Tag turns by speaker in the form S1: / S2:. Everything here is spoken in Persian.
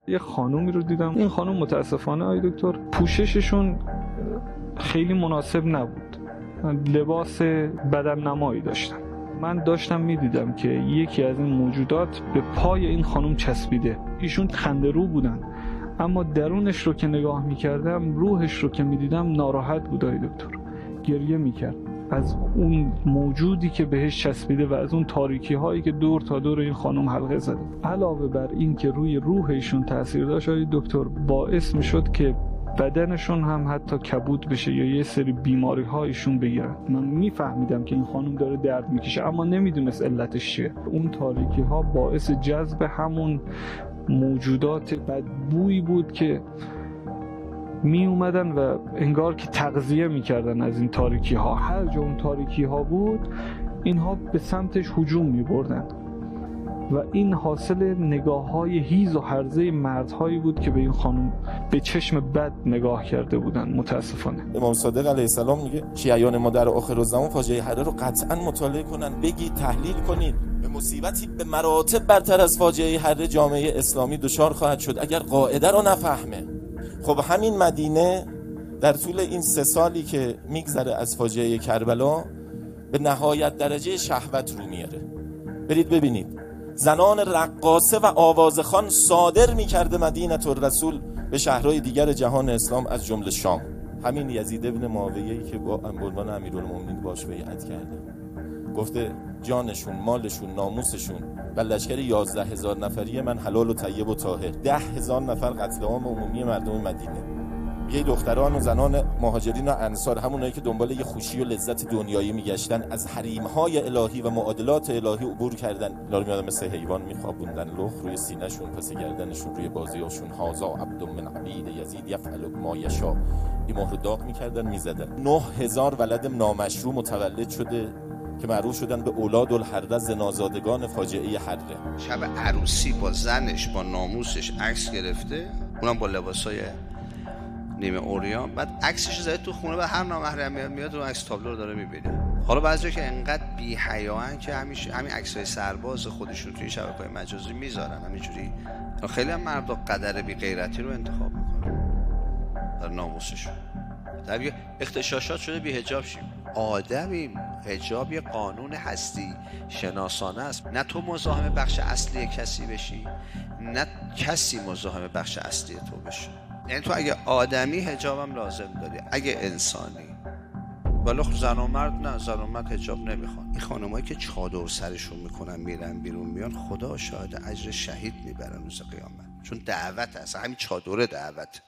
S1: یه خانومی رو دیدم. این خانم متاسفانه آقای دکتر پوشششون خیلی مناسب نبود، لباس بدن نمایی داشتن. من داشتم میدیدم که یکی از این موجودات به پای این خانم چسبیده. ایشون خنده‌رو بودن، اما درونش رو که نگاه میکردم، روحش رو که میدیدم ناراحت بود آقای دکتر. گریه میکرد از اون موجودی که بهش چسبیده و از اون تاریکی هایی که دور تا دور این خانم حلقه زده. علاوه بر این که روی روح ایشون تاثیر داشت آقای دکتر، باعث میشد که بدنشون هم حتی کبود بشه یا یه سری بیماری هایشون بگیرن. من میفهمیدم که این خانم داره درد میکشه، اما نمیدونست علتش چیه. اون تاریکی ها باعث جذب همون موجودات بدبویی بود که می اومدن و انگار که تغذیه میکردن از این تاریکی ها. هر جا اون تاریکی ها بود اینها به سمتش هجوم می بردن و این حاصل نگاه های هیز و هرزه مردهایی بود که به این خانم به چشم بد نگاه کرده بودن. متاسفانه
S2: امام صادق علیه السلام میگه شیعیان ما در آخرالزمان فاجعه حره رو قطعا مطالعه کنن، بگید، تحلیل کنید. به مصیبتی به مراتب برتر از فاجعه حره جامعه اسلامی دچار خواهد شد اگر قاعده رو نفهمه. خب همین مدینه در طول این 3 سالی که میگذره از فاجعه کربلا به نهایت درجه شهوت رو میاره. برید ببینید زنان رقاصه و آوازخوان صادر میکرده مدینه الرسول به شهرهای دیگر جهان اسلام از جمله شام. همین یزید ابن معاویه‌ای که با عنوان امیرالمومنین باش بیعت کرده، گفته جانشون، مالشون، ناموسشون و لشکر 11,000 نفری من حلال و طیب و طاهر، 10,000 نفر قتل عام عمومی مردم مدینه. یه دختران و زنان مهاجرین و انصار، همونایی که دنبال یه خوشی و لذت دنیایی میگشتن، از حریم‌های الهی و معادلات الهی عبور کردن. اینا رو میادن مثل حیوان میخوابوندن لخ روی سینه‌شون، پس گردنشون، روی بازوهاشون. هازا عبد من عبید یزید یفعل ما یشاء. این مهر داغ میکردن، میزدن. 9,000 ولد نامشروع متولد شده که معروف شدن به اولاد الحره، زنازادگان فاجعه حره.
S3: شب عروسی با زنش، با ناموسش عکس گرفته، اونم با لباسای نیمه اوریان، بعد عکسش زده تو خونه و هر نامحرم میاد اون عکس تابلو رو داره میبینه. حالا بعضیا که انقدر بی حیاان که همین عکسای سرباز خودشون توی شبکه‌های مجازی میذارن همینجوری. خیلی هم مردا قدر بی غیرتی رو انتخاب میکنن در ناموسشون. طبیعی اختشاشات شده بی حجاب شیم. آدمی حجاب یه قانون هستی شناسانه است. نه تو مزاحم بخش اصلی کسی بشی، نه کسی مزاحم بخش اصلی تو بشه. یعنی تو اگه آدمی حجابم لازم داری، اگه انسانی. ولی زن و مرد نه، زن و مرد حجاب نمیخوان. این خانمایی که چادر سرشون میکنن میرن بیرون میان، خدا شاهد اجر شهید میبرن روز قیامت، چون دعوت هست. همین چادر دعوت.